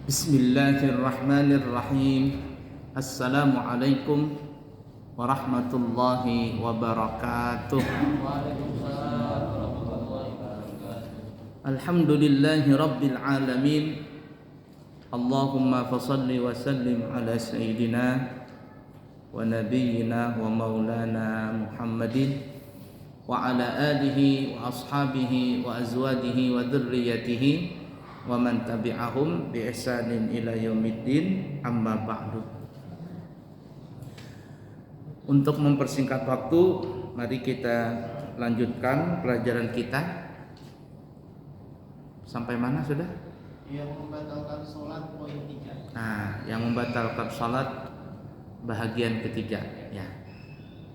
Bismillahirrahmanirrahim. Assalamualaikum warahmatullahi wabarakatuh. Alhamdulillahi rabbil alamin. Allahumma fasalli wa sallim ala sayyidina wa nabiyyina wa maulana Muhammadin wa ala alihi wa ashabihi wa azwajihi wa dhurriyyatihi wa man tabi'ahum bi ihsanin ila yaumiddin, amma ba'du. Untuk mempersingkat waktu, mari kita lanjutkan pelajaran kita. Sampai mana sudah? Yang membatalkan sholat poin 3. Nah, yang membatalkan sholat bahagian ketiga ya.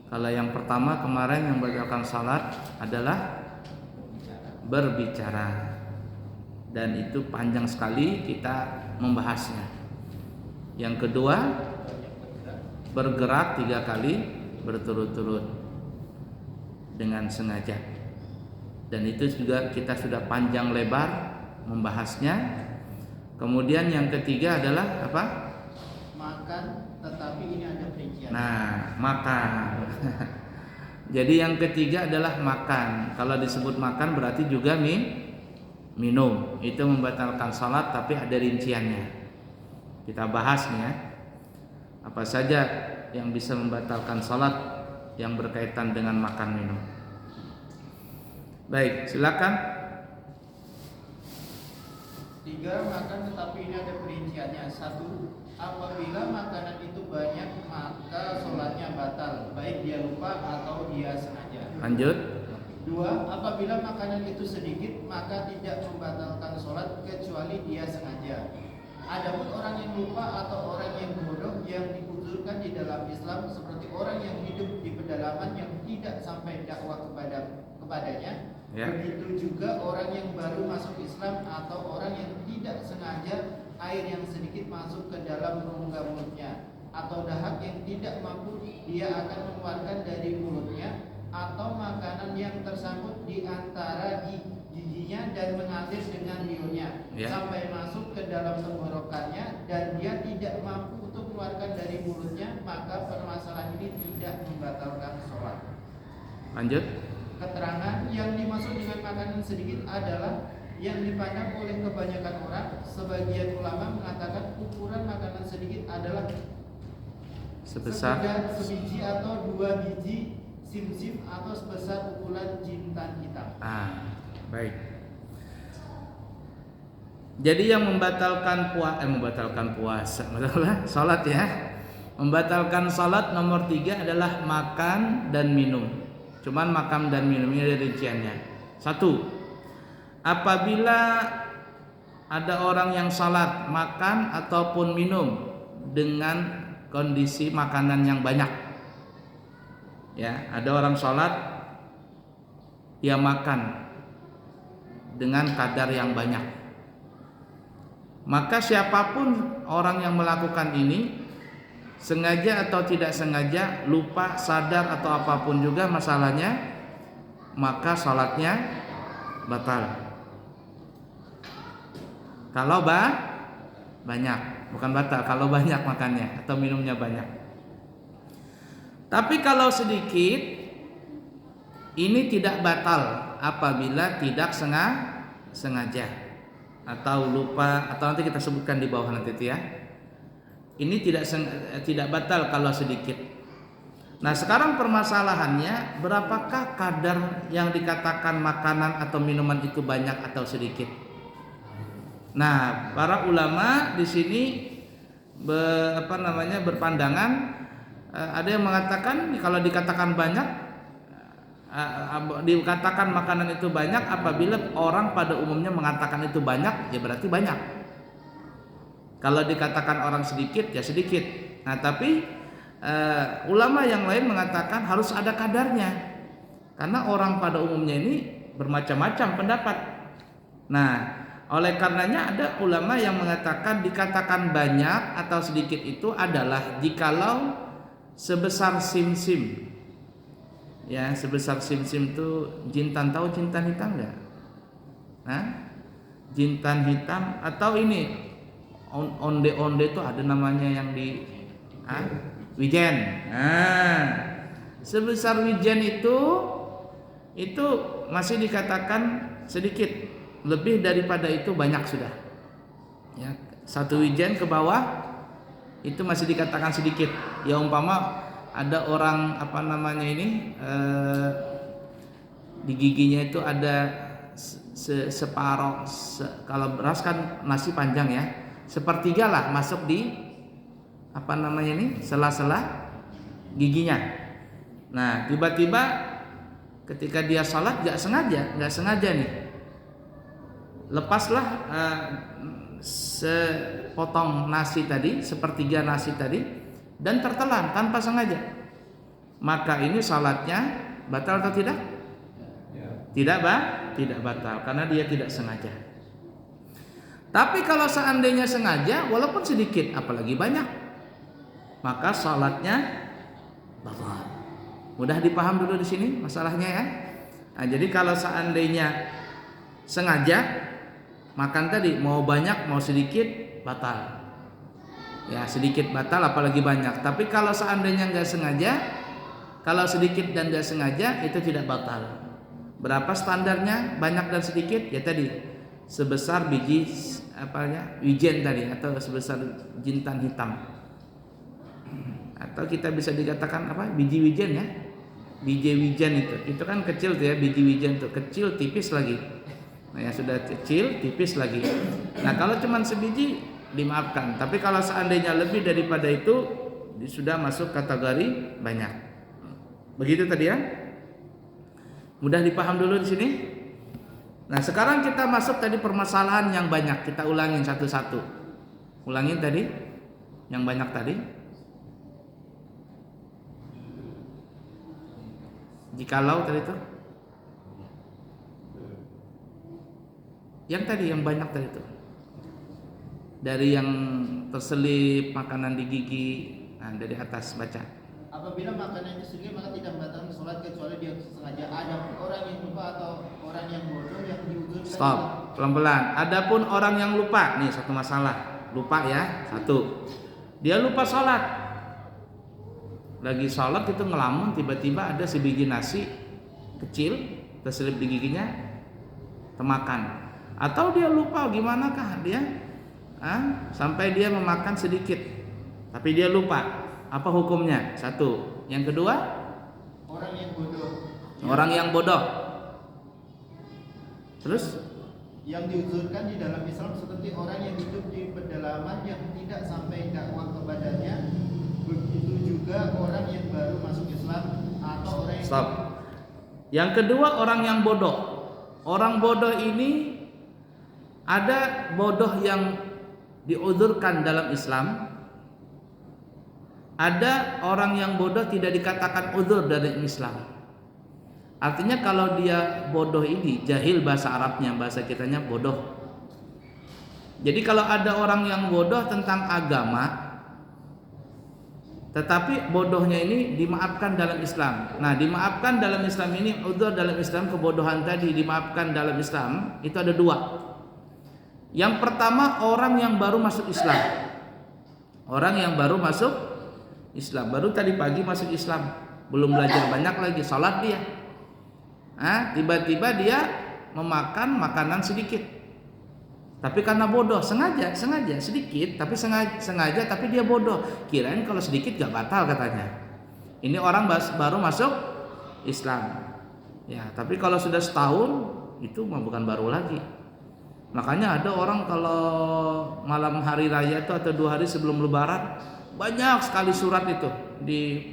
Kalau yang pertama kemarin yang membatalkan sholat adalah berbicara, dan itu panjang sekali kita membahasnya. Yang kedua, bergerak 3 kali berturut-turut dengan sengaja, dan itu juga kita sudah panjang lebar membahasnya. Kemudian yang ketiga adalah apa? Makan, tetapi ini ada perincian. Nah, makan. Jadi yang ketiga adalah makan. Kalau disebut makan berarti juga minum. Itu membatalkan salat, tapi ada rinciannya. Kita bahasnya apa saja yang bisa membatalkan salat yang berkaitan dengan makan minum. Baik, silakan. 3. Makan, tetapi ini ada perinciannya. 1. Apabila makanan itu banyak, maka sholatnya batal, baik dia lupa atau dia sengaja. Lanjut. 2. Apabila makanan itu sedikit, maka tidak membatalkan sholat kecuali dia sengaja. Adapun orang yang lupa atau orang yang bodoh yang dikucurkan di dalam Islam, seperti orang yang hidup di pedalaman yang tidak sampai dakwah kepadanya, Ya. begitu juga orang yang baru masuk Islam atau orang yang tidak sengaja air yang sedikit masuk ke dalam rongga mulutnya, atau dahak yang tidak mampu dia akan mengeluarkan dari mulutnya, atau makanan yang tersangkut di antara giginya dan mengalir dengan liurnya sampai masuk ke dalam tenggorokannya dan dia tidak mampu untuk mengeluarkan dari mulutnya, maka permasalahan ini tidak membatalkan sholat. Lanjut. Keterangan yang dimaksud dengan makanan sedikit adalah yang dipandang oleh kebanyakan orang. Sebagian ulama mengatakan ukuran makanan sedikit adalah Sebesar sebiji atau 2 biji sim-sim atau sebesar ukuran jintan hitam. Baik. Jadi yang membatalkan puasa, salat ya. Membatalkan salat nomor 3 adalah makan dan minum. Cuman makan dan minum ini ada rinciannya. 1. Apabila ada orang yang salat, makan ataupun minum dengan kondisi makanan yang banyak. Ya, ada orang salat, dia makan dengan kadar yang banyak. Maka siapapun orang yang melakukan ini, sengaja atau tidak sengaja, lupa, sadar atau apapun juga masalahnya, maka salatnya batal. Kalau banyak, bukan batal, kalau banyak makannya atau minumnya banyak. Tapi kalau sedikit, ini tidak batal apabila tidak sengaja atau lupa, atau nanti kita sebutkan di bawah nanti itu ya. Ini tidak batal kalau sedikit. Nah, sekarang permasalahannya, berapakah kadar yang dikatakan makanan atau minuman itu banyak atau sedikit? Nah, para ulama di sini berpandangan, ada yang mengatakan kalau dikatakan banyak, dikatakan makanan itu banyak apabila orang pada umumnya mengatakan itu banyak, ya berarti banyak. Kalau dikatakan orang sedikit, ya sedikit. Nah, tapi ulama yang lain mengatakan harus ada kadarnya, karena orang pada umumnya ini bermacam-macam pendapat. Nah, oleh karenanya ada ulama yang mengatakan dikatakan banyak atau sedikit itu adalah jikalau sebesar sim-sim. Ya, sebesar sim-sim itu jintan, tahu jintan hitam enggak? Jintan hitam atau ini onde-onde itu ada namanya yang di wijen. Nah, sebesar wijen itu masih dikatakan sedikit, lebih daripada itu banyak sudah. Ya, satu wijen ke bawah itu masih dikatakan sedikit. Ya umpama ada orang di giginya itu ada separoh, kalau beras kan masih panjang ya, sepertiga lah masuk di sela-sela giginya. Nah, tiba-tiba ketika dia sholat nggak sengaja nih, lepaslah sepotong nasi tadi, sepertiga nasi tadi, dan tertelan tanpa sengaja. Maka ini sholatnya batal atau tidak? Tidak batal karena dia tidak sengaja. Tapi kalau seandainya sengaja, walaupun sedikit, apalagi banyak, maka sholatnya batal. Mudah dipaham dulu di sini masalahnya ya. Nah, jadi kalau seandainya sengaja makan tadi, mau banyak mau sedikit batal. Ya, sedikit batal apalagi banyak. Tapi kalau seandainya nggak sengaja, kalau sedikit dan nggak sengaja itu tidak batal. Berapa standarnya banyak dan sedikit? Ya tadi sebesar biji wijen tadi, atau sebesar jintan hitam. Atau kita bisa dikatakan biji wijen ya. Biji wijen itu kan kecil tuh ya, biji wijen tuh kecil tipis lagi. Nah, yang sudah kecil tipis lagi. Nah, kalau cuma sebiji dimaafkan, tapi kalau seandainya lebih daripada itu sudah masuk kategori banyak. Begitu tadi ya. Mudah dipaham dulu di sini. Nah, sekarang kita masuk tadi permasalahan yang banyak. Kita ulangin satu-satu. Ulangin tadi yang banyak tadi. Jikalau tadi itu. Yang tadi yang banyak tadi itu. Dari yang terselip makanan di gigi. Nah, dari atas baca. Apabila makanan itu sedikit maka tidak membatalkan sholat kecuali dia sengaja. Ada orang yang lupa atau orang yang bodoh yang diudur. Stop, pelan-pelan. Adapun orang yang lupa, nih satu masalah. Lupa ya, satu. Dia lupa sholat. Lagi sholat itu ngelamun, tiba-tiba ada sebiji nasi kecil terselip di giginya, temakan. Atau dia lupa, gimana kah dia? Sampai dia memakan sedikit, tapi dia lupa. Apa hukumnya? Satu. Yang kedua, orang yang bodoh. Orang yang bodoh. Terus? Yang diuzurkan di dalam Islam seperti orang yang hidup di pedalaman yang tidak sampai dakwah kepadanya. Begitu juga orang yang baru masuk Islam atau orang yang Stop. Yang kedua, orang yang bodoh. Orang bodoh ini ada bodoh yang diuzurkan dalam Islam. Ada orang yang bodoh tidak dikatakan uzur dari Islam. Artinya kalau dia bodoh ini, jahil bahasa Arabnya, bahasa kitanya bodoh. Jadi kalau ada orang yang bodoh tentang agama, tetapi bodohnya ini dimaafkan dalam Islam. Nah, dimaafkan dalam Islam ini, uzur dalam Islam, kebodohan tadi dimaafkan dalam Islam, itu ada dua. Yang pertama, orang yang baru masuk Islam. Orang yang baru masuk Islam, baru tadi pagi masuk Islam, belum belajar banyak lagi, salat dia. Tiba-tiba dia memakan makanan sedikit. Tapi karena bodoh, sengaja sedikit, tapi sengaja tapi dia bodoh. Kirain kalau sedikit gak batal katanya. Ini orang baru masuk Islam. Ya, tapi kalau sudah setahun itu mah bukan baru lagi. Makanya ada orang kalau malam hari raya itu atau 2 hari sebelum lebaran banyak sekali surat itu di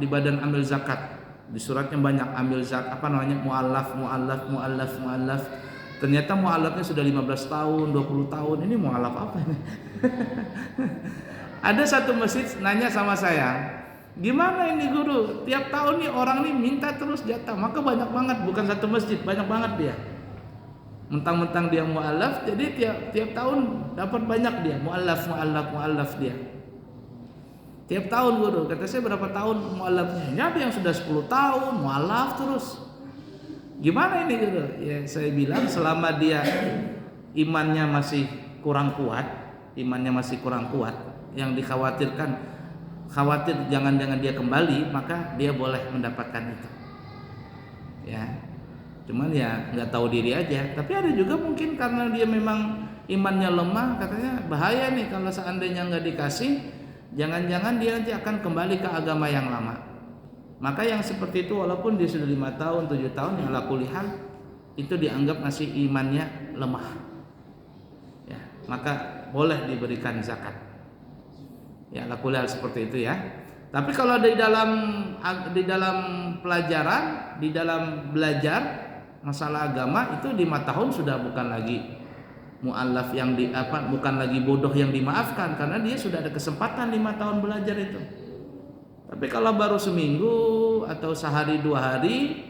badan amil zakat. Di suratnya banyak amil zakat, muallaf. Ternyata muallafnya sudah 15 tahun, 20 tahun. Ini muallaf apa ini? Ada satu masjid nanya sama saya, gimana ini guru? Tiap tahun nih orang nih minta terus jatah. Maka banyak banget, bukan satu masjid, banyak banget dia. Mentang-mentang dia muallaf, jadi tiap tahun dapat banyak dia, muallaf dia. Tiap tahun guru, kata saya berapa tahun muallafnya? Ini ada yang sudah 10 tahun muallaf terus. Gimana ini guru? Ya saya bilang selama dia imannya masih kurang kuat, yang dikhawatirkan, khawatir jangan-jangan dia kembali, maka dia boleh mendapatkan itu. Ya, cuman ya nggak tahu diri aja. Tapi ada juga mungkin karena dia memang imannya lemah, katanya bahaya nih kalau seandainya nggak dikasih, jangan-jangan dia nanti akan kembali ke agama yang lama. Maka yang seperti itu walaupun dia sudah 5 tahun, 7 tahun, ya ala kulli hal itu dianggap masih imannya lemah. Ya, maka boleh diberikan zakat. Ya, ala kulli hal seperti itu ya. Tapi kalau di dalam pelajaran, di dalam belajar masalah agama itu 5 tahun sudah bukan lagi mu'allaf yang bukan lagi bodoh yang dimaafkan, karena dia sudah ada kesempatan 5 tahun belajar itu. Tapi kalau baru seminggu atau sehari 2 hari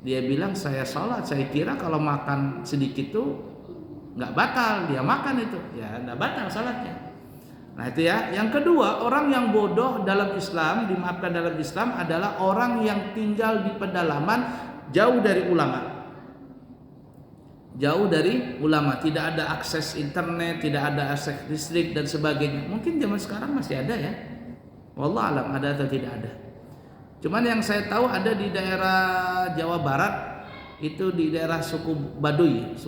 dia bilang saya sholat, saya kira kalau makan sedikit tuh nggak batal, dia makan itu ya nggak batal sholatnya. Nah itu ya. Yang kedua, orang yang bodoh dalam Islam, dimaafkan dalam Islam, adalah orang yang tinggal di pedalaman jauh dari ulama. Jauh dari ulama, tidak ada akses internet, tidak ada akses listrik dan sebagainya. Mungkin zaman sekarang masih ada ya. Wallah alam ada atau tidak ada. Cuman yang saya tahu ada di daerah Jawa Barat, itu di daerah suku Baduy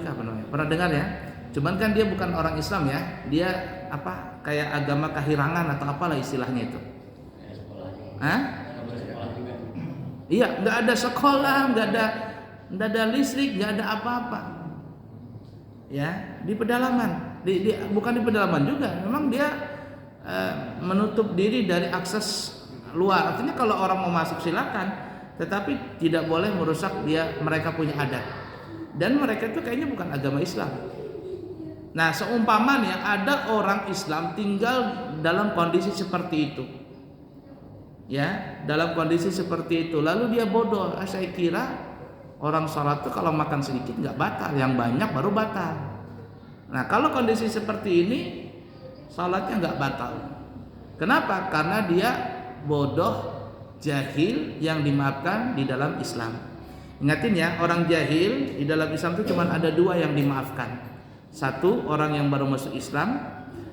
apa namanya? Pernah dengar ya? Cuman kan dia bukan orang Islam ya, dia kayak agama kahirangan atau apalah istilahnya itu. Iya, nggak ada sekolah, nggak ada listrik, nggak ada apa-apa. Ya, di pedalaman, bukan di pedalaman juga, memang dia menutup diri dari akses luar. Artinya kalau orang mau masuk silakan, tetapi tidak boleh merusak mereka punya adat. Dan mereka itu kayaknya bukan agama Islam. Nah, seumpama nih ada orang Islam tinggal dalam kondisi seperti itu, ya, dalam kondisi seperti itu, lalu dia bodoh. Saya kira orang sholat tuh kalau makan sedikit nggak batal, yang banyak baru batal. Nah, kalau kondisi seperti ini, sholatnya nggak batal. Kenapa? Karena dia bodoh, jahil yang dimaafkan di dalam Islam. Ingatin ya, orang jahil di dalam Islam itu cuma ada 2 yang dimaafkan. Satu, orang yang baru masuk Islam.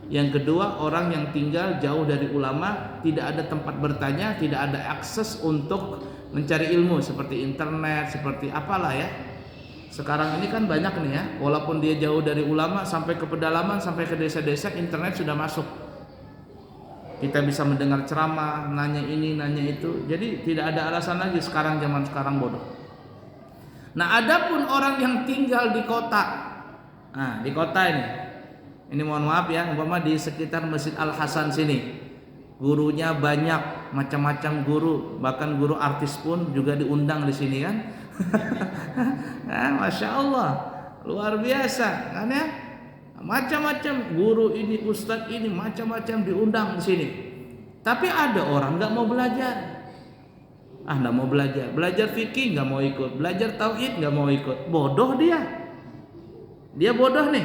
Yang kedua, orang yang tinggal jauh dari ulama, tidak ada tempat bertanya, tidak ada akses untuk mencari ilmu seperti internet, seperti apalah ya. Sekarang ini kan banyak nih ya, walaupun dia jauh dari ulama, sampai ke pedalaman, sampai ke desa-desa, internet sudah masuk. Kita bisa mendengar ceramah, nanya ini, nanya itu. Jadi tidak ada alasan lagi zaman sekarang bodoh. Nah, adapun orang yang tinggal di kota, di kota ini mohon maaf ya, umpama di sekitar Masjid Al Hasan sini, gurunya banyak, macam-macam guru, bahkan guru artis pun juga diundang di sini kan. Masya Allah, luar biasa kan ya, macam-macam guru ini, ustadz ini, macam-macam diundang di sini. Tapi ada orang nggak mau belajar, nggak mau belajar fikih nggak mau ikut, belajar tauhid nggak mau ikut, bodoh dia bodoh nih,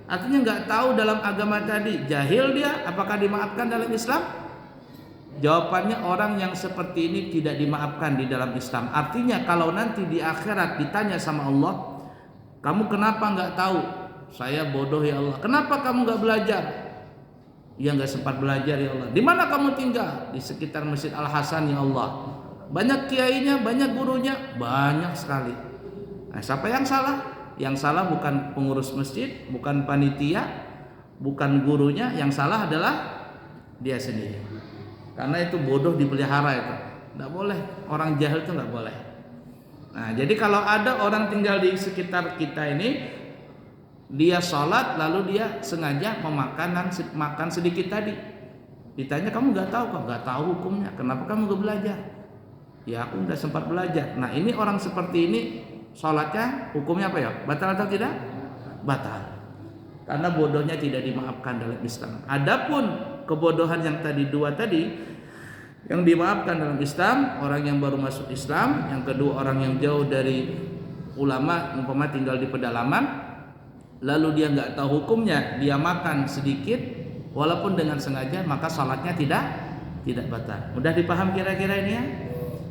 artinya nggak tahu dalam agama tadi, jahil dia. Apakah dimaafkan dalam Islam? Jawabannya, orang yang seperti ini tidak dimaafkan di dalam Islam. Artinya kalau nanti di akhirat ditanya sama Allah, kamu kenapa nggak tahu? Saya bodoh ya Allah. Kenapa kamu nggak belajar? Ya nggak sempat belajar ya Allah. Di mana kamu tinggal? Di sekitar Masjid Al Hasan ya Allah. Banyak kiainya, banyak gurunya, banyak sekali. Nah, siapa yang salah? Yang salah bukan pengurus masjid, bukan panitia, bukan gurunya. Yang salah adalah dia sendiri. Karena itu bodoh dipelihara itu. Nggak boleh, orang jahil itu nggak boleh. Nah, jadi kalau ada orang tinggal di sekitar kita ini, dia sholat lalu dia sengaja makan sedikit tadi. Ditanya, kamu nggak tahu kok? Nggak tahu hukumnya. Kenapa kamu nggak belajar? Ya aku nggak sempat belajar. Nah, ini orang seperti ini, sholatnya hukumnya apa ya? Batal atau tidak? Batal. Karena bodohnya tidak dimaafkan dalam Islam. Adapun kebodohan yang tadi 2 tadi, yang dimaafkan dalam Islam, orang yang baru masuk Islam. Yang kedua, orang yang jauh dari ulama, umpama tinggal di pedalaman, lalu dia nggak tahu hukumnya, dia makan sedikit walaupun dengan sengaja, maka sholatnya tidak batal. Mudah dipaham kira-kira ini ya?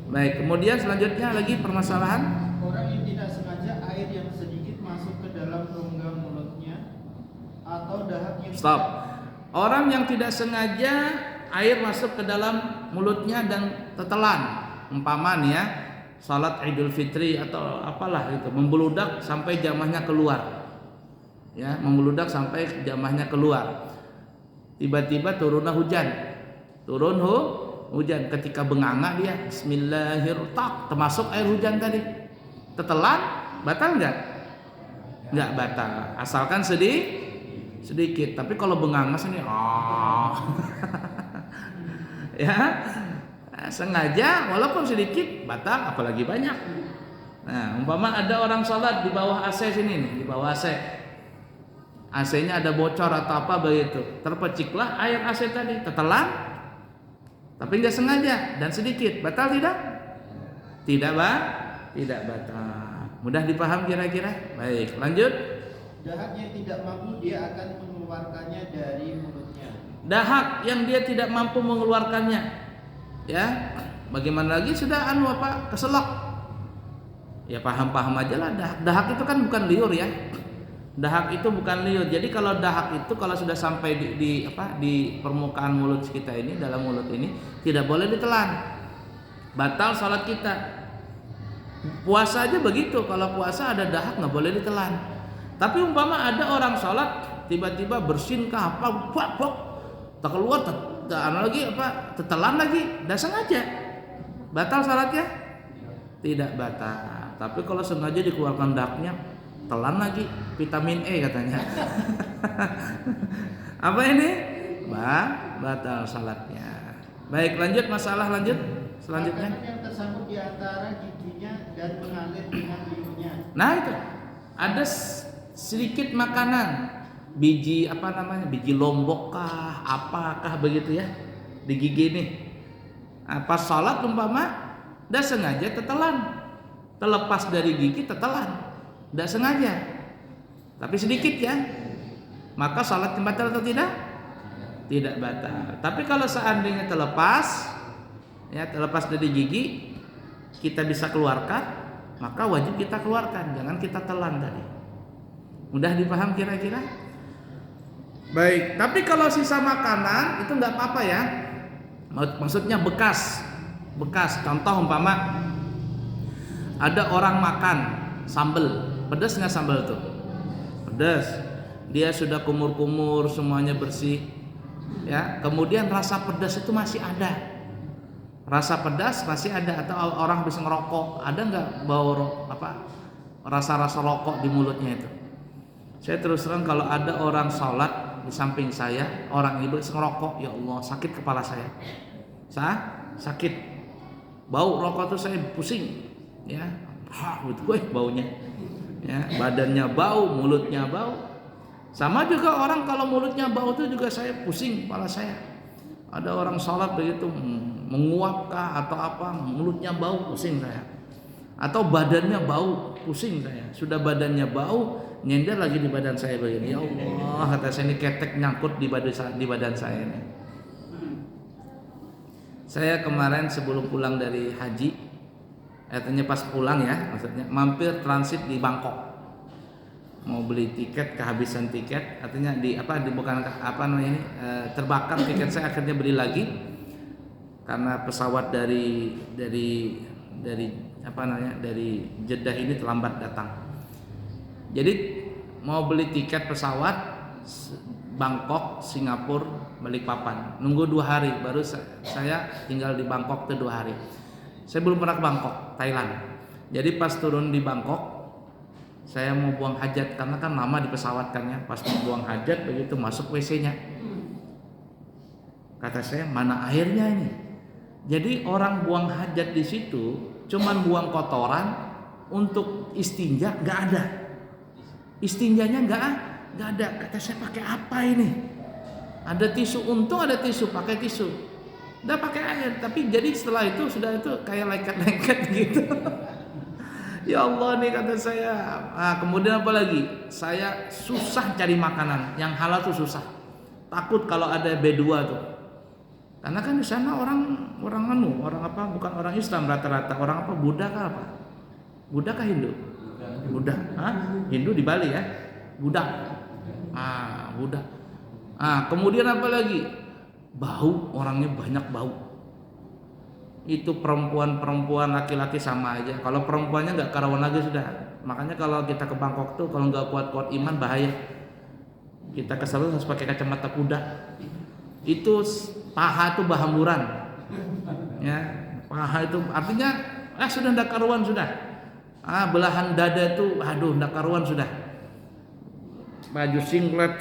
Baik, kemudian selanjutnya lagi permasalahan orang yang tidak sengaja air yang sedikit masuk ke dalam Stop. Orang yang tidak sengaja air masuk ke dalam mulutnya dan tetelan, umpama nih ya, salat Idul Fitri atau apalah itu, membeludak sampai jamahnya keluar. Ya, membeludak sampai jamahnya keluar. Tiba-tiba turunlah hujan. Hujan, ketika benganga dia bismillahirrahmanirrahim, termasuk air hujan tadi. Tetelan batal enggak? Enggak batal, asalkan sedikit. Tapi kalau bengangas ini ya, sengaja walaupun sedikit batal, apalagi banyak. Nah, umpama ada orang sholat di bawah AC sini nih, di bawah AC. AC-nya ada bocor atau apa begitu. Terpeciklah air AC tadi, tetelan. Tapi enggak sengaja dan sedikit, batal tidak? Tidak batal. Mudah dipaham kira-kira? Baik, lanjut. Dahak yang tidak mampu dia akan mengeluarkannya dari mulutnya. Dahak yang dia tidak mampu mengeluarkannya, ya, bagaimana lagi sudah keselak, ya paham aja lah. Dahak itu kan bukan liur ya, dahak itu bukan liur. Jadi kalau dahak itu kalau sudah sampai di permukaan mulut kita ini, dalam mulut ini, tidak boleh ditelan, batal salat kita. Puasa aja begitu, kalau puasa ada dahak nggak boleh ditelan. Tapi umpama ada orang sholat tiba-tiba bersin kah apa, tak keluar, tetelan lagi, dah sengaja, batal salatnya? Tidak batal. Tapi kalau sengaja dikeluarkan dahaknya, telan lagi, vitamin E katanya. Apa ini? Batal salatnya. Baik, lanjut masalah selanjutnya. Makanan yang tersambung di antara giginya dan mengalir dengan liurnya. Nah itu ada sedikit makanan, biji biji lombok kah, apakah begitu ya, di gigi nih. Pas salat umpama, dah sengaja tetelan, terlepas dari gigi tetelan, dah sengaja, tapi sedikit ya, maka salat batal atau tidak? Tidak batal. Tapi kalau seandainya terlepas dari gigi, kita bisa keluarkan, maka wajib kita keluarkan, jangan kita telan tadi. Mudah dipaham kira-kira? Baik, tapi kalau sisa makanan itu nggak apa-apa ya. Maksudnya bekas. Contoh umpama ada orang makan sambal, pedas nggak sambal tuh? Pedas. Dia sudah kumur-kumur, semuanya bersih. Ya, kemudian rasa pedas itu masih ada. Atau orang bisa ngerokok, ada nggak bau rasa-rasa rokok di mulutnya itu? Saya terus terang kalau ada orang sholat di samping saya, orang itu ngerokok, ya Allah sakit kepala saya, sakit, bau rokok tuh saya pusing, ya, baunya, ya, badannya bau, mulutnya bau. Sama juga orang kalau mulutnya bau tuh juga saya pusing kepala saya. Ada orang sholat begitu menguapkah atau apa, mulutnya bau, pusing saya. Atau badannya bau, pusing saya. Sudah badannya bau, nyender lagi di badan saya begini. Ya Allah, kata saya, ini ketek nyangkut di badan saya ini. Saya kemarin sebelum pulang dari haji, artinya pas pulang ya, maksudnya mampir transit di Bangkok. Mau beli tiket, kehabisan tiket, artinya terbakar tiket saya, akhirnya beli lagi karena pesawat dari Jeddah ini terlambat datang. Jadi mau beli tiket pesawat Bangkok, Singapura, Balikpapan, nunggu 2 hari, baru saya tinggal di Bangkok tuh 2 hari. Saya belum pernah ke Bangkok, Thailand. Jadi pas turun di Bangkok, saya mau buang hajat karena kan lama di pesawat kan ya. Pas mau buang hajat begitu masuk WC-nya, kata saya, mana airnya ini? Jadi orang buang hajat di situ cuman buang kotoran, untuk istinja nggak ada, istinjanya nggak ada. Kata saya, pakai apa ini? Ada tisu, untung ada tisu, pakai tisu, udah pakai air. Tapi jadi setelah itu sudah itu kayak lengket-lengket gitu. Ya Allah nih, kata saya. Kemudian apa lagi? Saya susah cari makanan yang halal tuh susah. Takut kalau ada B2 tuh. Karena kan di sana orang bukan orang Islam rata-rata, orang apa? Buddha kah apa? Buddha kah Hindu? Buddha. Hindu di Bali ya. Buddha. Buddha. Kemudian apa lagi? Bau, orangnya banyak bau. Itu perempuan-perempuan, laki-laki sama aja. Kalau perempuannya nggak karuan lagi sudah. Makanya kalau kita ke Bangkok tuh kalau nggak kuat-kuat iman bahaya. Kita ke sana harus pakai kacamata kuda. Itu paha tuh bahamburan. Ya, paha itu artinya sudah ndak karuan sudah. Belahan dada tuh aduh ndak karuan sudah. Baju singlet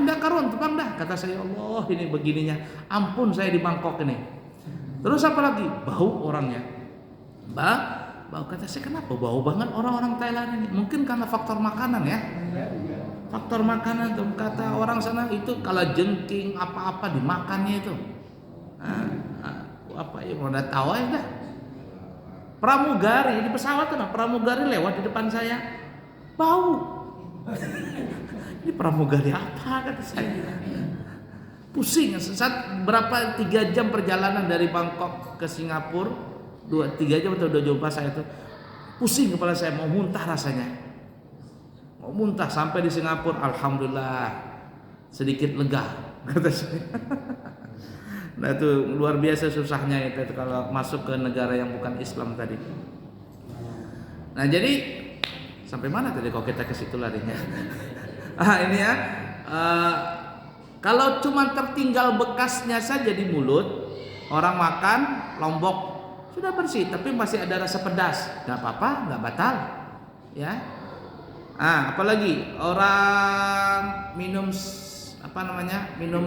ndak karuan tebang dah, kata saya. Allah, ini begininya, ampun saya di Bangkok ini. Terus apa lagi? Bau orangnya, bau, kata saya, kenapa bau banget orang-orang Thailand ini? Mungkin karena faktor makanan ya, faktor makanan tuh, kata orang sana itu kalau jengking apa-apa dimakannya itu. Apa ya, mau udah tahu ya dah. Pramugari di pesawat tuh, pramugari lewat di depan saya, bau. Ini pramugari apa, kata saya. Pusing saat berapa 3 jam perjalanan dari Bangkok ke Singapura, 3 jam atau 2 jam pas saya itu pusing kepala saya, mau muntah rasanya, mau muntah. Sampai di Singapura alhamdulillah sedikit lega, kata saya. Nah itu luar biasa susahnya itu kalau masuk ke negara yang bukan Islam tadi. Nah jadi sampai mana tadi kalau kita ke situ larinya? Ini ya, kalau cuma tertinggal bekasnya saja di mulut, orang makan lombok sudah bersih, tapi masih ada rasa pedas, nggak apa-apa, nggak batal, ya. Apalagi orang minum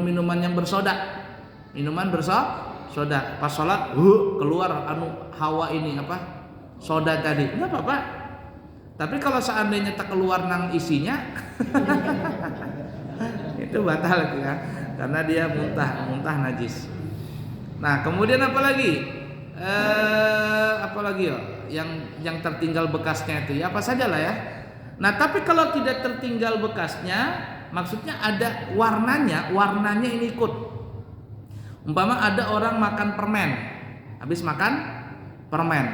minuman yang bersoda, minuman bersoda, pas sholat, keluar hawa ini soda tadi, nggak apa-apa. Tapi kalau seandainya tak keluar nang isinya, itu batal ya, karena dia muntah najis. Nah kemudian apa lagi yang tertinggal bekasnya itu ya apa saja lah ya. Nah tapi kalau tidak tertinggal bekasnya, maksudnya ada warnanya ini ikut. Umpama ada orang makan permen, habis makan permen,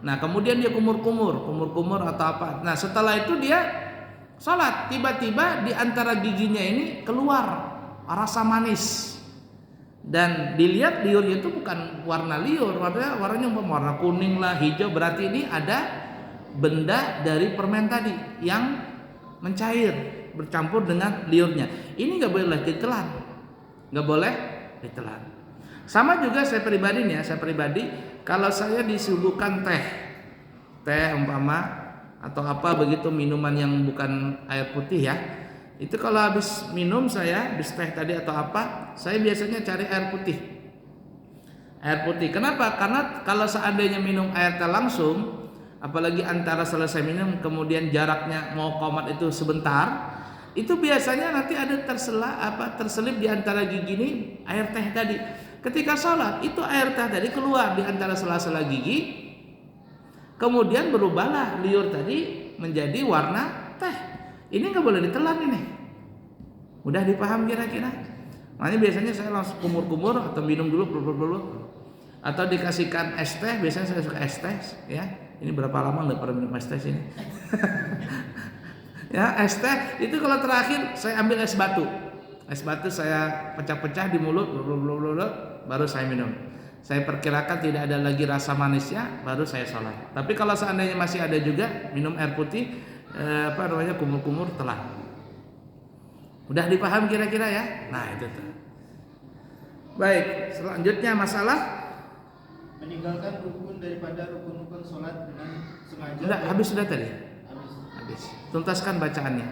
nah kemudian dia kumur-kumur atau apa. Nah setelah itu dia sholat, tiba-tiba di antara giginya ini keluar rasa manis, dan dilihat liurnya itu bukan warna liur, warnanya warna kuning lah, hijau, berarti ini ada benda dari permen tadi yang mencair bercampur dengan liurnya. Ini nggak boleh ditelan, nggak boleh ditelan. Sama juga saya pribadi kalau saya disuguhkan teh umpama atau apa begitu, minuman yang bukan air putih ya, itu kalau habis minum saya habis teh tadi atau apa, saya biasanya cari air putih. Kenapa? Karena kalau seandainya minum air teh langsung, apalagi antara selesai minum kemudian jaraknya mau qomat itu sebentar, itu biasanya nanti ada terselip di antara gigi ini air teh tadi. Ketika sholat itu air teh tadi keluar di antara sela-sela gigi, kemudian berubahlah liur tadi menjadi warna teh. Ini nggak boleh ditelan ini. Udah dipaham kira-kira? Makanya biasanya saya langsung kumur-kumur atau minum dulu, atau dikasihkan es teh. Biasanya saya suka es teh ya. Ini berapa lama nggak pernah minum es teh ini? Ya es teh itu kalau terakhir saya ambil es batu saya pecah-pecah di mulut, baru saya minum. Saya perkirakan tidak ada lagi rasa manisnya, baru saya sholat. Tapi kalau seandainya masih ada juga, minum air putih, kumur-kumur telan. Udah dipaham kira-kira ya? Nah itu tuh. Baik, selanjutnya masalah meninggalkan rukun daripada rukun-rukun sholat dengan sengaja. Udah habis sudah tadi? Habis. Tuntaskan bacaannya.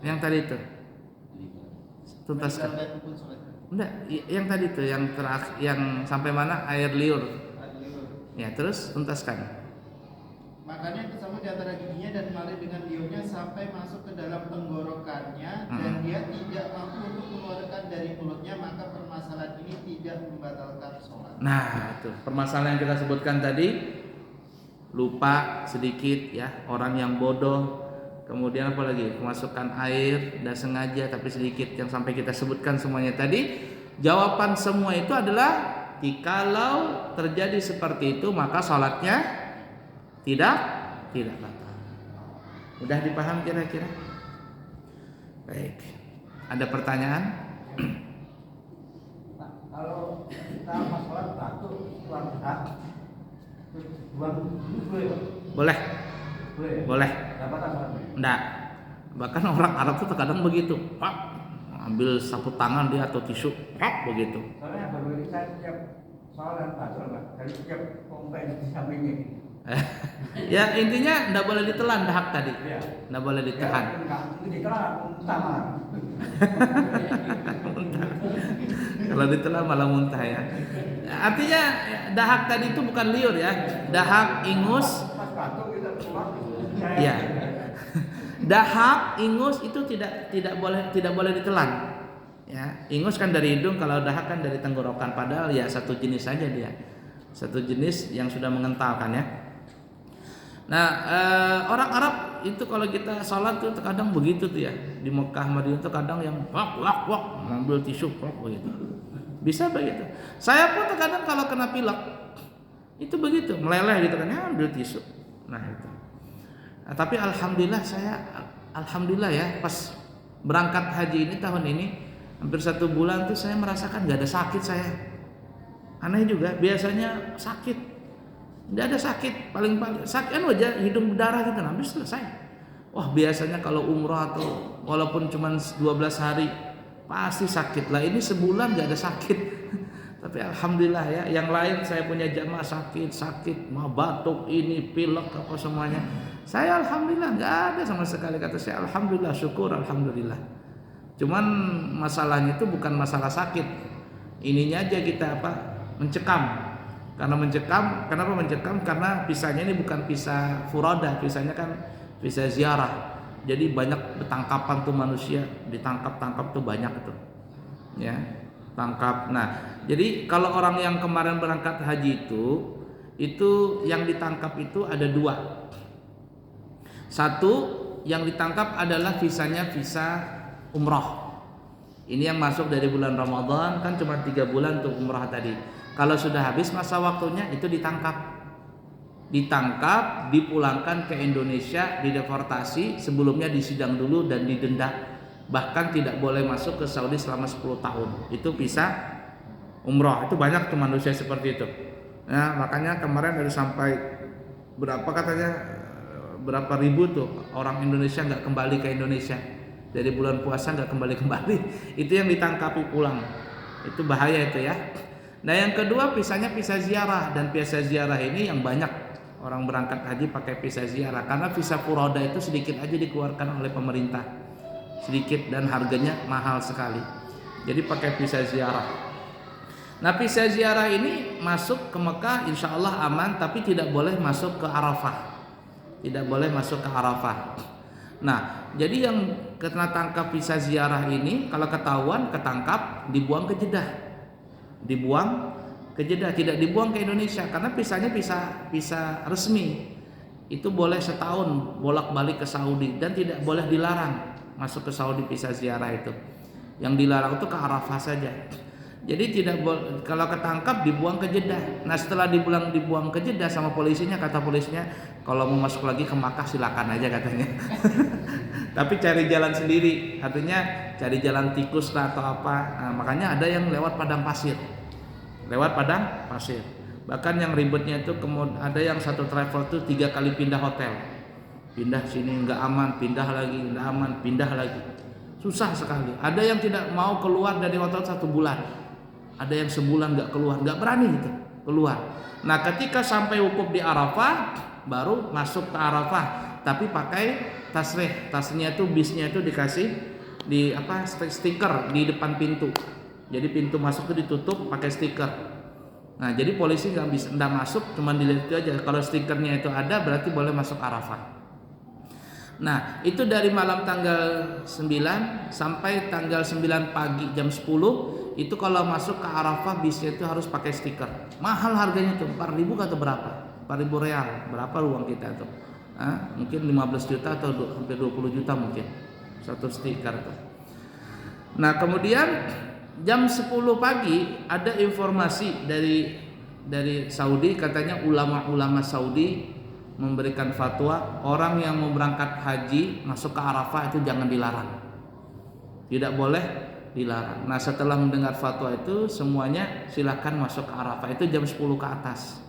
Yang tadi itu. Tuntaskan. Enggak, yang tadi tuh yang terakhir, yang sampai mana? Air liur. Ya, terus tuntaskan. Makannya bersama di antara giginya dan mengalir dengan liurnya sampai masuk ke dalam tenggorokannya, dan dia tidak mampu untuk mengeluarkan dari mulutnya, maka permasalahan ini tidak membatalkan sholat. Nah, itu permasalahan yang kita sebutkan tadi, lupa sedikit ya, orang yang bodoh. Kemudian apa lagi? Kemasukan air, tidak sengaja tapi sedikit, yang sampai kita sebutkan semuanya tadi. Jawaban semua itu adalah jikalau terjadi seperti itu maka sholatnya tidak batal. Udah dipaham kira-kira? Baik. Ada pertanyaan? Pak, kalau kita masalah batuk tuang hak, terus buang boleh? Boleh, Boleh. boleh. Dapat apa? Enggak. Bahkan orang Arab tuh terkadang begitu. Pak, ambil sapu tangan dia atau tisu, pak begitu. Soalnya baru ini saya setiap soal batuk Pak, dari setiap pompa di sampingnya gitu. Ya intinya enggak boleh ditelan dahak tadi. Iya. Enggak boleh ditahan. Ya, enggak, ini ditelan utama. Kalau ditelan malah muntah ya. Artinya dahak tadi itu bukan liur ya. Dahak, ingus. Pas batuk kita keluar. Ya. Dahak, ingus itu tidak boleh ditelan. Ya, ingus kan dari hidung, kalau dahak kan dari tenggorokan. Padahal ya satu jenis saja dia. Satu jenis yang sudah mengentalkan ya. Nah, orang Arab itu kalau kita sholat tuh terkadang begitu tuh ya. Di Mekah, Madinah tuh kadang yang wak ngambil tisu begitu. Bisa begitu. Saya pun terkadang kalau kena pilek itu begitu, meleleh gitu kan, ya ambil tisu. Nah itu. Nah, tapi alhamdulillah ya, pas berangkat haji ini tahun ini hampir 1 bulan tuh saya merasakan nggak ada sakit saya. Aneh juga, biasanya sakit. Tidak ada sakit, paling sakit aja hidung berdarah gitu, habis selesai. Wah biasanya kalau umroh atau walaupun cuma 12 hari pasti sakit lah. Ini sebulan nggak ada sakit. Tapi alhamdulillah ya, yang lain saya punya jamaah sakit, mau batuk ini, pilek apa semuanya. Saya alhamdulillah nggak ada sama sekali, kata saya alhamdulillah, syukur alhamdulillah. Cuman masalahnya itu bukan masalah sakit, ininya aja kita mencekam. Karena kenapa mencekam? Karena pisahnya ini bukan pisah furoda, pisahnya kan pisah ziarah. Jadi banyak bertangkapan tuh manusia, ditangkap tuh banyak itu. Ya, tangkap. Nah, jadi kalau orang yang kemarin berangkat haji itu yang ditangkap itu ada 2. Satu, yang ditangkap adalah visanya visa umroh. Ini yang masuk dari bulan Ramadan, kan cuma 3 bulan tuh umroh tadi. Kalau sudah habis masa waktunya itu ditangkap, dipulangkan ke Indonesia, dideportasi, sebelumnya disidang dulu dan didenda, bahkan tidak boleh masuk ke Saudi selama 10 tahun. Itu visa umroh. Itu banyak tuh manusia seperti itu. Nah, makanya kemarin ada sampai berapa ribu tuh orang Indonesia nggak kembali ke Indonesia dari bulan puasa, nggak kembali. Itu yang ditangkapi pulang. Itu bahaya itu ya. Nah yang kedua visanya visa ziarah, dan visa ziarah ini yang banyak orang berangkat haji pakai visa ziarah, karena visa furoda itu sedikit aja dikeluarkan oleh pemerintah, sedikit, dan harganya mahal sekali. Jadi pakai visa ziarah. Nah visa ziarah ini masuk ke Mekah insya Allah aman, tapi tidak boleh masuk ke Arafah. Nah jadi yang kena tangkap visa ziarah ini kalau ketahuan ketangkap, dibuang ke Jeddah, tidak dibuang ke Indonesia, karena visanya visa resmi. Itu boleh setahun bolak-balik ke Saudi, dan tidak boleh dilarang masuk ke Saudi visa ziarah itu. Yang dilarang itu ke Arafah saja. Jadi tidak boleh, kalau ketangkap dibuang ke Jeddah. Nah setelah dibuang ke Jeddah sama polisinya, kata polisinya kalau mau masuk lagi ke Makkah silakan aja katanya. Tapi cari jalan sendiri, artinya cari jalan tikus lah atau apa. Nah, makanya ada yang lewat padang pasir. Bahkan yang ribetnya itu ada yang satu travel tuh 3 kali pindah hotel. Pindah sini nggak aman, pindah lagi nggak aman, pindah lagi. Susah sekali. Ada yang tidak mau keluar dari hotel 1 bulan. Ada yang sebulan nggak keluar, nggak berani gitu keluar. Nah ketika sampai wukuf di Arafah, baru masuk ke Arafah, tapi pakai tasnya itu, bisnya itu dikasih stiker di depan pintu. Jadi pintu masuk itu ditutup pakai stiker. Nah jadi polisi nggak masuk, cuma dilihat itu aja. Kalau stikernya itu ada berarti boleh masuk Arafah. Nah itu dari malam tanggal 9 sampai tanggal 9 pagi jam 10. Itu kalau masuk ke Arafah bisnya itu harus pakai stiker. Mahal harganya tuh 4.000 atau berapa? 4.000 real. Berapa uang kita tuh? Mungkin 15 juta atau hampir 20 juta mungkin satu stiker tuh. Nah kemudian jam 10 pagi ada informasi dari Saudi, katanya ulama-ulama Saudi memberikan fatwa orang yang mau berangkat haji masuk ke Arafah itu jangan dilarang. tidak boleh dilarang. Nah, setelah mendengar fatwa itu semuanya silakan masuk ke Arafah itu jam 10 ke atas.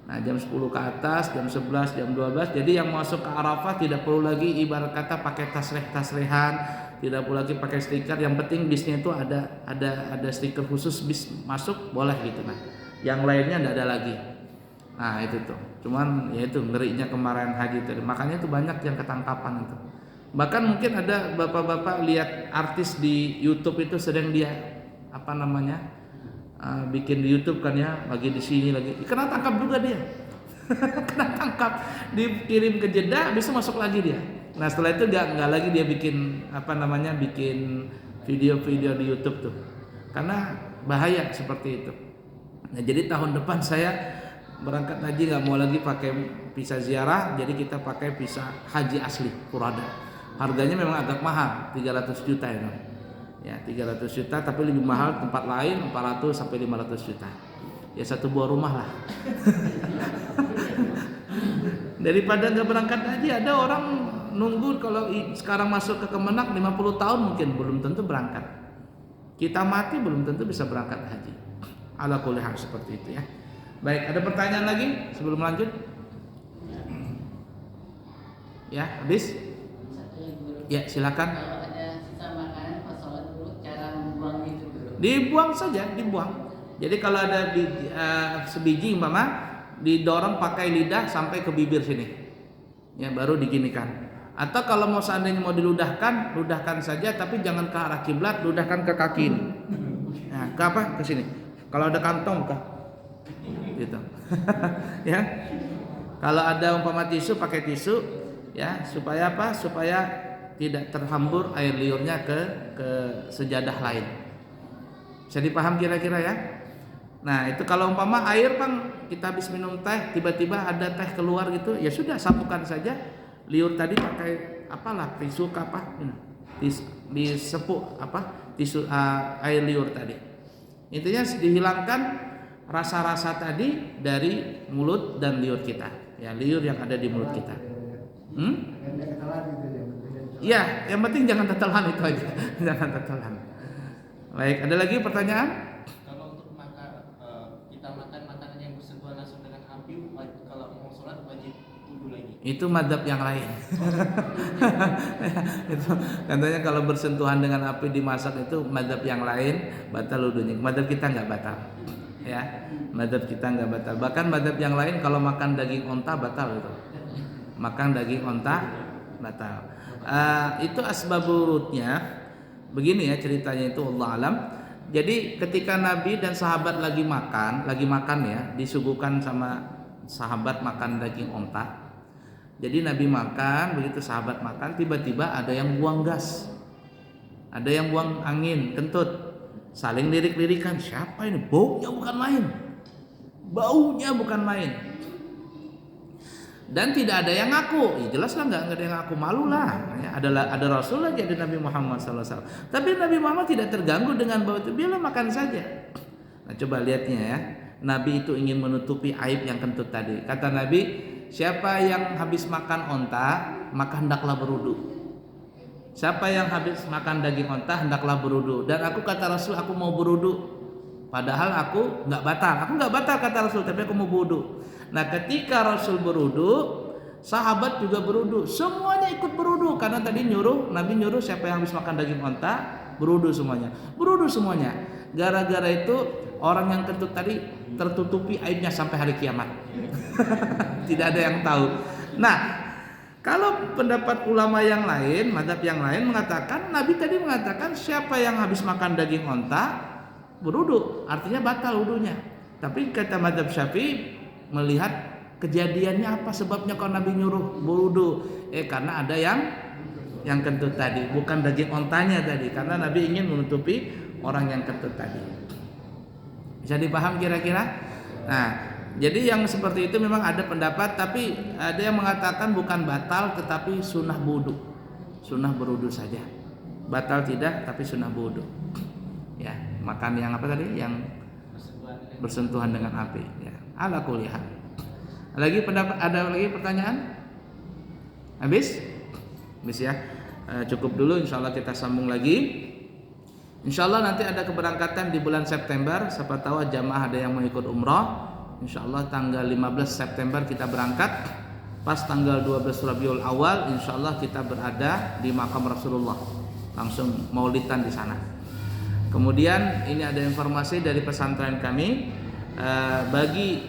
Nah, jam 10 ke atas, jam 11, jam 12. Jadi yang masuk ke Arafah tidak perlu lagi ibarat kata pakai tasreh-tasrehan, tidak perlu lagi pakai stiker. Yang penting bisnya itu ada stiker khusus bis masuk boleh gitu. Nah, yang lainnya tidak ada lagi. Nah, itu tuh. Cuman ya itu ngerinya kemarin haji tadi. Makanya itu banyak yang ketangkapan itu. Bahkan mungkin ada bapak-bapak lihat artis di YouTube itu sedang dia bikin di YouTube kan ya, lagi di sini lagi kena tangkap juga dia. Kena tangkap, dikirim ke Jeddah, bisa masuk lagi dia. Nah, setelah itu nggak lagi dia bikin bikin video-video di YouTube tuh, karena bahaya seperti itu. Nah, jadi tahun depan saya berangkat haji nggak mau lagi pakai visa ziarah, jadi kita pakai visa haji asli Furada. Harganya memang agak mahal, 300 juta ya. Ya, 300 juta, tapi lebih mahal tempat lain 400 sampai 500 juta. Ya satu buah rumah lah. Daripada nggak berangkat haji, ada orang nunggu kalau sekarang masuk ke Kemenak 50 tahun mungkin belum tentu berangkat. Kita mati belum tentu bisa berangkat haji. Ala kulli hal seperti itu ya. Baik, ada pertanyaan lagi sebelum lanjut? Ya, habis? Ya, silakan. Kalau ada sisa makanan pas sholat dulu cara membuang itu dulu. Dibuang saja, dibuang. Jadi kalau ada sebiji umpama didorong pakai lidah sampai ke bibir sini. Ya, baru diginikan. Atau kalau mau seandainya mau diludahkan, ludahkan saja tapi jangan ke arah kiblat, ludahkan ke kaki ini. Nah, ke apa? Ke sini. Kalau ada kantong ke gitu. Ya. Kalau ada umpama tisu pakai tisu ya, supaya apa? Supaya tidak terhambur air liurnya ke sejadah lain. Bisa dipaham kira-kira ya? Nah, itu kalau umpama air Bang, kita habis minum teh, tiba-tiba ada teh keluar gitu, ya sudah sapukan saja liur tadi pakai apalah tisu apa? Disepuk tisu air liur tadi. Intinya dihilangkan rasa-rasa tadi dari mulut dan liur kita. Ya, liur yang ada di mulut kita. Ya, yang penting jangan tetelan itu aja. Jangan tetelan. Baik, ada lagi pertanyaan? Kalau untuk kita makan makanan yang bersentuhan langsung dengan api, kalau mau sholat wajib wudu lagi. Itu madzhab yang lain. Itu katanya kalau bersentuhan dengan api dimasak itu madzhab yang lain, batal wudunya. Madzhab kita nggak batal. Ya, madzhab kita nggak batal. Bahkan madzhab yang lain kalau makan daging onta batal itu. Makan daging onta batal. Itu asbaburutnya begini ya ceritanya itu Allah alam. Jadi ketika Nabi dan sahabat lagi makan ya, disuguhkan sama sahabat makan daging onta. Jadi Nabi makan, begitu sahabat makan, tiba-tiba ada yang buang gas, ada yang buang angin kentut, saling lirik-lirikan, siapa ini? Baunya bukan main. Dan tidak ada yang ngaku, ya jelas lah nggak ada yang ngaku, malu lah. Ya, ada Rasul lagi, ada Nabi Muhammad SAW. Tapi Nabi Muhammad tidak terganggu dengan bau itu, biarlah makan saja. Nah, coba lihatnya ya, Nabi itu ingin menutupi aib yang kentut tadi. Kata Nabi, siapa yang habis makan onta, maka hendaklah berwudu. Siapa yang habis makan daging onta, hendaklah berwudu. Dan aku kata Rasul, aku mau berwudu. Padahal aku nggak batal kata Rasul, tapi aku mau berwudu. Nah, ketika Rasul berwudu, sahabat juga berwudu, semuanya ikut berwudu karena tadi Nabi nyuruh siapa yang habis makan daging onta berwudu semuanya. Gara-gara itu orang yang kentut tadi tertutupi aibnya sampai hari kiamat. Tidak ada yang tahu. Nah, kalau pendapat ulama yang lain, mazhab yang lain mengatakan, Nabi tadi mengatakan siapa yang habis makan daging onta berwudu, artinya batal wudunya. Tapi kata mazhab Syafi'i melihat kejadiannya apa sebabnya kalau Nabi nyuruh berwudu, karena ada yang kentut tadi, bukan daging ontanya tadi, karena Nabi ingin menutupi orang yang kentut tadi. Bisa dipaham kira-kira? Nah, jadi yang seperti itu memang ada pendapat, tapi ada yang mengatakan bukan batal tetapi sunnah berwudu saja. Batal tidak, tapi sunnah berwudu. Ya, makan yang apa tadi? Yang bersentuhan dengan api. Ya, ala kulli hal. Ada lagi pertanyaan? Habis ya. cukup dulu, insya Allah kita sambung lagi. Insya Allah nanti ada keberangkatan di bulan September. Siapa tahu jamaah ada yang mau ikut umrah. Insya Allah tanggal 15 September kita berangkat. Pas tanggal 12 Rabiul Awal, insya Allah kita berada di makam Rasulullah. Langsung maulidan di sana. Kemudian ini ada informasi dari pesantren kami, bagi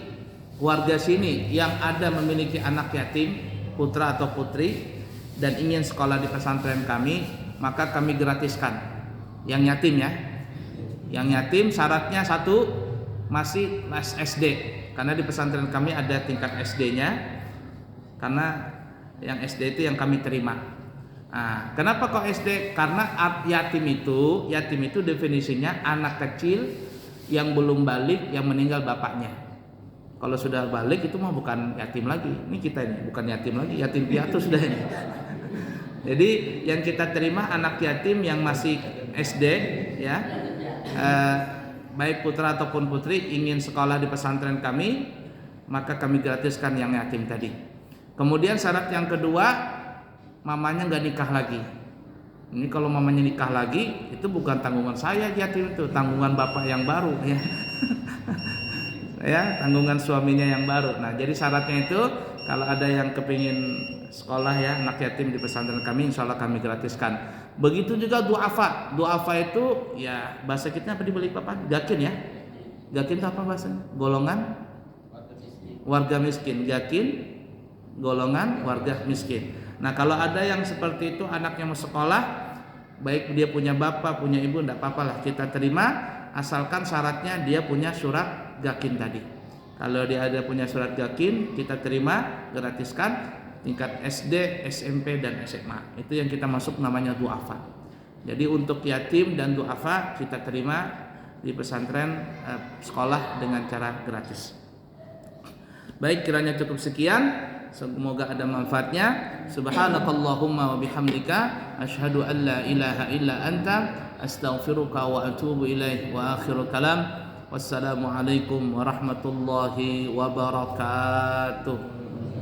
warga sini yang ada memiliki anak yatim, putra atau putri, dan ingin sekolah di pesantren kami, maka kami gratiskan. Yang yatim ya, yang yatim syaratnya satu masih SD, karena di pesantren kami ada tingkat SD-nya, karena yang SD itu yang kami terima. Nah, kenapa kok SD? Karena yatim itu definisinya anak kecil yang belum balik, yang meninggal bapaknya. Kalau sudah balik itu mah bukan yatim lagi. Ini kita ini bukan yatim lagi, yatim piatu sudah ini. Jadi yang kita terima anak yatim yang masih SD ya, baik putra ataupun putri ingin sekolah di pesantren kami, maka kami gratiskan yang yatim tadi. Kemudian syarat yang kedua, mamanya nggak nikah lagi. Ini kalau mamanya nikah lagi, itu bukan tanggungan saya yatim, itu tanggungan bapak yang baru ya. Ya, tanggungan suaminya yang baru. Nah, jadi syaratnya itu kalau ada yang kepingin sekolah ya anak yatim di pesantren kami, insya Allah kami gratiskan. Begitu juga duafa. Duafa itu ya bahasa kita apa dibalik apa? Gakin ya. Gakin itu apa bahasanya? Golongan warga miskin. Gakin golongan warga miskin. Nah, kalau ada yang seperti itu anaknya mau sekolah, baik dia punya bapak, punya ibu, enggak apa-apa lah kita terima, asalkan syaratnya dia punya surat gakin tadi. Kalau dia ada punya surat gakin, kita terima, gratiskan tingkat SD, SMP dan SMA. Itu yang kita masuk namanya duafa. Jadi untuk yatim dan duafa kita terima di pesantren sekolah dengan cara gratis. Baik, kiranya cukup sekian. Semoga ada manfaatnya. Subhanakallahumma wa bihamdika asyhadu an la ilaha illa anta astaghfiruka wa atubu ilaih. Wa akhiru kalam, wassalamualaikum warahmatullahi wabarakatuh.